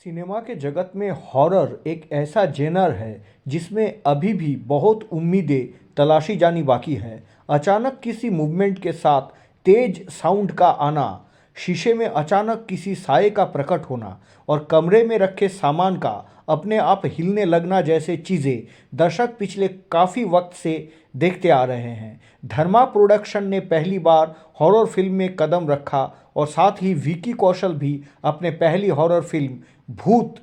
Cinema के जगत में हॉरर एक ऐसा जेनर है जिसमें अभी भी बहुत उम्मीदें तलाशी जानी बाकी हैं। अचानक किसी मूवमेंट के साथ तेज साउंड का आना, शीशे में अचानक किसी साए का प्रकट होना और कमरे में रखे सामान का अपने आप हिलने लगना जैसे चीज़ें दर्शक पिछले काफ़ी वक्त से देखते आ रहे हैं। धर्मा प्रोडक्शन ने पहली बार हॉरर फिल्म में कदम रखा और साथ ही विकी कौशल भी अपने पहली हॉरर फिल्म भूत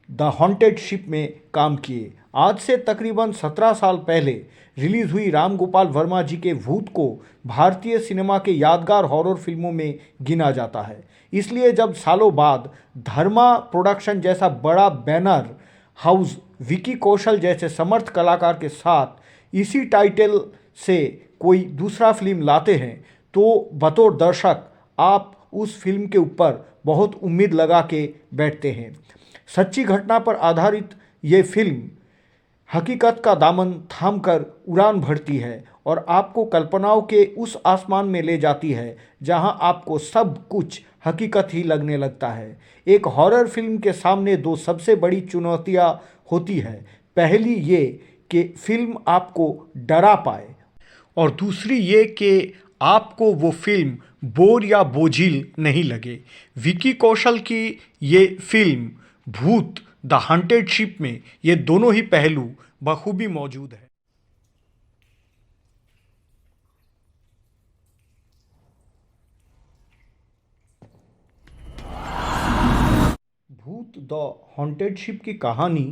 द हॉन्टेड शिप में काम किए। आज से तकरीबन 17 साल पहले रिलीज हुई राम गोपाल वर्मा जी के भूत को भारतीय सिनेमा के यादगार हॉरर फिल्मों में गिना जाता है। इसलिए जब सालों बाद धर्मा प्रोडक्शन जैसा बड़ा बैनर हाउस विकी कौशल जैसे समर्थ कलाकार के साथ इसी टाइटल से कोई दूसरा फिल्म लाते हैं तो बतौर दर्शक आप उस फिल्म के ऊपर बहुत उम्मीद लगा के बैठते हैं। सच्ची घटना पर आधारित ये फिल्म हकीकत का दामन थामकर उड़ान भरती है और आपको कल्पनाओं के उस आसमान में ले जाती है जहां आपको सब कुछ हकीकत ही लगने लगता है। एक हॉरर फिल्म के सामने दो सबसे बड़ी चुनौतियां होती है। पहली ये कि फिल्म आपको डरा पाए और दूसरी ये कि आपको वो फिल्म बोर या बोझिल नहीं लगे। विकी कौशल की ये फिल्म भूत द हंटेड शिप में ये दोनों ही पहलू बखूबी मौजूद है। भूत द हॉन्टेड शिप की कहानी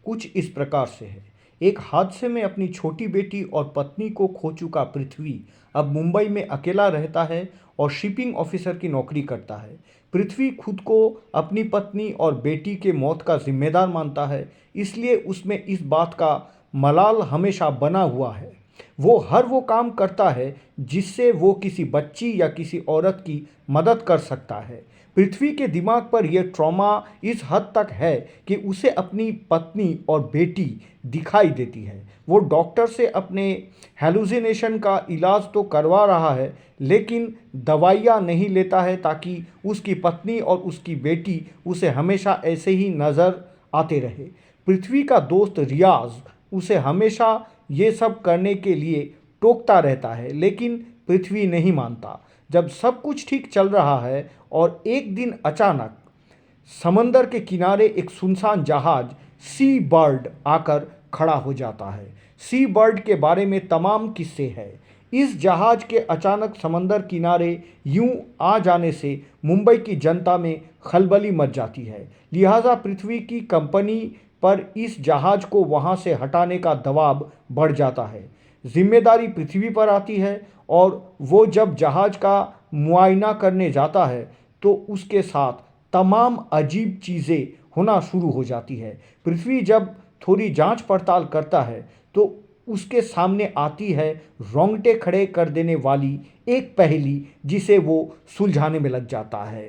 कुछ इस प्रकार से है। एक हादसे में अपनी छोटी बेटी और पत्नी को खो चुका पृथ्वी अब मुंबई में अकेला रहता है और शिपिंग ऑफिसर की नौकरी करता है। पृथ्वी खुद को अपनी पत्नी और बेटी के मौत का जिम्मेदार मानता है, इसलिए उसमें इस बात का मलाल हमेशा बना हुआ है। वो हर वो काम करता है जिससे वो किसी बच्ची या किसी औरत की मदद कर सकता है। पृथ्वी के दिमाग पर यह ट्रॉमा इस हद तक है कि उसे अपनी पत्नी और बेटी दिखाई देती है। वो डॉक्टर से अपने हेलुसिनेशन का इलाज तो करवा रहा है, लेकिन दवाइयाँ नहीं लेता है ताकि उसकी पत्नी और उसकी बेटी उसे हमेशा ऐसे ही नज़र आते रहे। पृथ्वी का दोस्त रियाज उसे हमेशा ये सब करने के लिए टोकता रहता है, लेकिन पृथ्वी नहीं मानता। जब सब कुछ ठीक चल रहा है और एक दिन अचानक समंदर के किनारे एक सुनसान जहाज सी बर्ड आकर खड़ा हो जाता है। सी बर्ड के बारे में तमाम किस्से हैं। इस जहाज के अचानक समंदर किनारे यूं आ जाने से मुंबई की जनता में खलबली मच जाती है। लिहाजा पृथ्वी की कंपनी पर इस जहाज को वहां से हटाने का दबाव बढ़ जाता है। जिम्मेदारी पृथ्वी पर आती है और वो जब जहाज का मुआयना करने जाता है तो उसके साथ तमाम अजीब चीज़ें होना शुरू हो जाती है। पृथ्वी जब थोड़ी जांच पड़ताल करता है तो उसके सामने आती है रोंगटे खड़े कर देने वाली एक पहेली, जिसे वो सुलझाने में लग जाता है।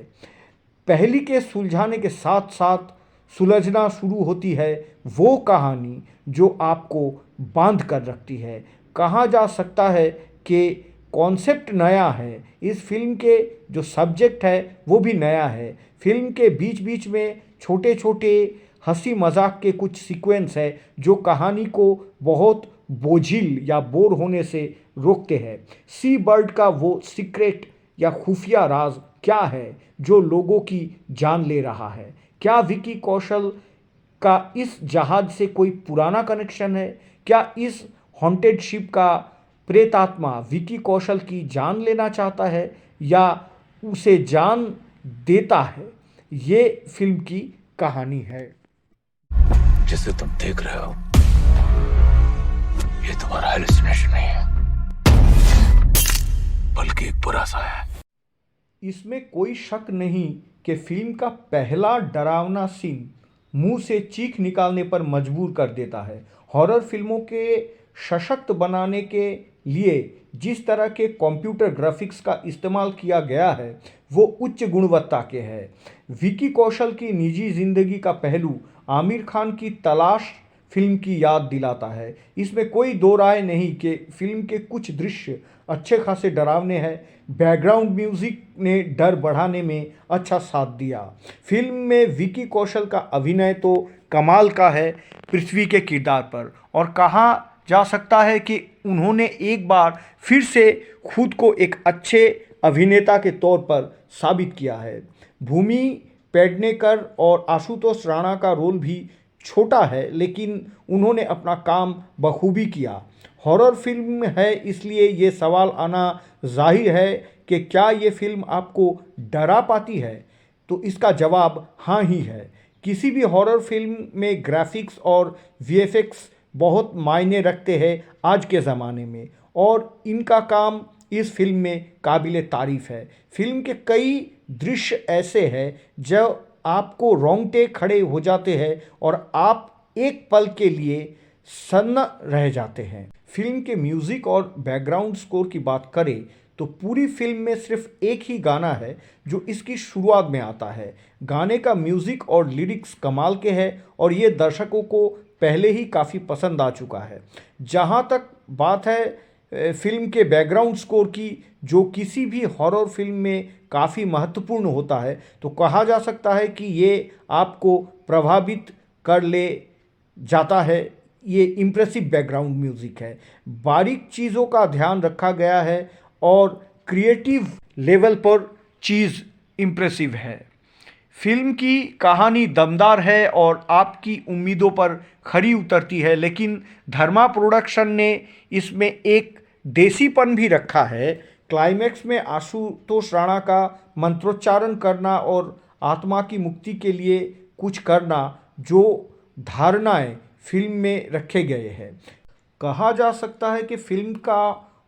पहेली के सुलझाने के साथ साथ सुलझना शुरू होती है वो कहानी जो आपको बांध कर रखती है। कहा जा सकता है कि कॉन्सेप्ट नया है, इस फिल्म के जो सब्जेक्ट है वो भी नया है। फिल्म के बीच बीच में छोटे छोटे हंसी मजाक के कुछ सीक्वेंस है जो कहानी को बहुत बोझिल या बोर होने से रोकते हैं। सी बर्ड का वो सीक्रेट या खुफिया राज क्या है जो लोगों की जान ले रहा है? क्या विकी कौशल का इस जहाज से कोई पुराना कनेक्शन है? क्या इस हॉन्टेड शिप का प्रेतात्मा विकी कौशल की जान लेना चाहता है या उसे जान देता है? ये फिल्म की कहानी है। जिसे तुम देख रहे हो ये तुम्हारा हेलुसिनेशन नहीं है, बल्कि एक बुरा सा है। इसमें कोई शक नहीं कि फिल्म का पहला डरावना सीन मुंह से चीख निकालने पर मजबूर कर देता है। हॉरर फिल्मों के सशक्त बनाने के लिए जिस तरह के कंप्यूटर ग्राफिक्स का इस्तेमाल किया गया है वो उच्च गुणवत्ता के हैं। विकी कौशल की निजी जिंदगी का पहलू आमिर खान की तलाश फिल्म की याद दिलाता है। इसमें कोई दो राय नहीं कि फिल्म के कुछ दृश्य अच्छे खासे डरावने हैं। बैकग्राउंड म्यूजिक ने डर बढ़ाने में अच्छा साथ दिया। फिल्म में विकी कौशल का अभिनय तो कमाल का है पृथ्वी के किरदार पर, और कहा जा सकता है कि उन्होंने एक बार फिर से खुद को एक अच्छे अभिनेता के तौर पर साबित किया है। भूमि पेडनेकर और आशुतोष राणा का रोल भी छोटा है, लेकिन उन्होंने अपना काम बखूबी किया। हॉरर फिल्म है, इसलिए ये सवाल आना जाहिर है कि क्या ये फिल्म आपको डरा पाती है, तो इसका जवाब हाँ ही है। किसी भी हॉरर फिल्म में ग्राफिक्स और वीएफएक्स बहुत मायने रखते हैं आज के ज़माने में, और इनका काम इस फिल्म में काबिले तारीफ़ है। फिल्म के कई दृश्य ऐसे हैं जो आपको रोंगटे खड़े हो जाते हैं और आप एक पल के लिए सन्न रह जाते हैं। फिल्म के म्यूज़िक और बैकग्राउंड स्कोर की बात करें तो पूरी फिल्म में सिर्फ एक ही गाना है जो इसकी शुरुआत में आता है। गाने का म्यूज़िक और लिरिक्स कमाल के हैं और ये दर्शकों को पहले ही काफ़ी पसंद आ चुका है। जहाँ तक बात है फिल्म के बैकग्राउंड स्कोर की, जो किसी भी हॉरर फिल्म में काफ़ी महत्वपूर्ण होता है, तो कहा जा सकता है कि ये आपको प्रभावित कर ले जाता है। ये इम्प्रेसिव बैकग्राउंड म्यूज़िक है, बारीक चीज़ों का ध्यान रखा गया है और क्रिएटिव लेवल पर चीज़ इम्प्रेसिव है। फिल्म की कहानी दमदार है और आपकी उम्मीदों पर खरी उतरती है, लेकिन धर्मा प्रोडक्शन ने इसमें एक देसीपन भी रखा है। क्लाइमैक्स में आशुतोष राणा का मंत्रोच्चारण करना और आत्मा की मुक्ति के लिए कुछ करना, जो धारणाएं फिल्म में रखे गए हैं। कहा जा सकता है कि फिल्म का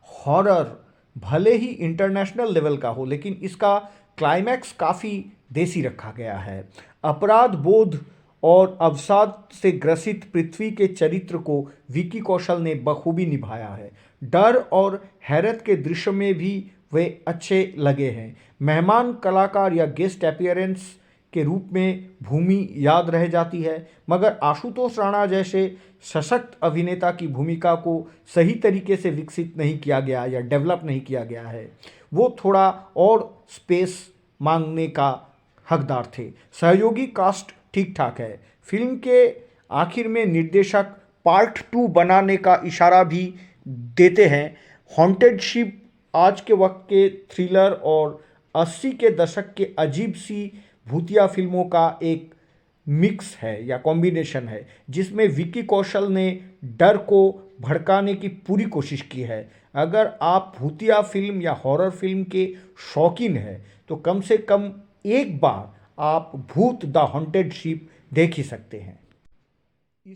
हॉरर भले ही इंटरनेशनल लेवल का हो, लेकिन इसका क्लाइमैक्स काफ़ी देसी रखा गया है। अपराध बोध और अवसाद से ग्रसित पृथ्वी के चरित्र को विकी कौशल ने बखूबी निभाया है। डर और हैरत के दृश्य में भी वे अच्छे लगे हैं। मेहमान कलाकार या गेस्ट अपीयरेंस के रूप में भूमि याद रह जाती है, मगर आशुतोष राणा जैसे सशक्त अभिनेता की भूमिका को सही तरीके से विकसित नहीं किया गया या डेवलप नहीं किया गया है। वो थोड़ा और स्पेस मांगने का हकदार थे। सहयोगी कास्ट ठीक ठाक है। फिल्म के आखिर में निर्देशक पार्ट 2 बनाने का इशारा भी देते हैं। हॉन्टेड शिप आज के वक्त के थ्रिलर और 80 के दशक के अजीब सी भूतिया फिल्मों का एक मिक्स है या कॉम्बिनेशन है, जिसमें विकी कौशल ने डर को भड़काने की पूरी कोशिश की है। अगर आप भूतिया फिल्म या हॉरर फिल्म के शौकीन हैं तो कम से कम एक बार आप भूत द हॉन्टेड शिप देख ही सकते हैं।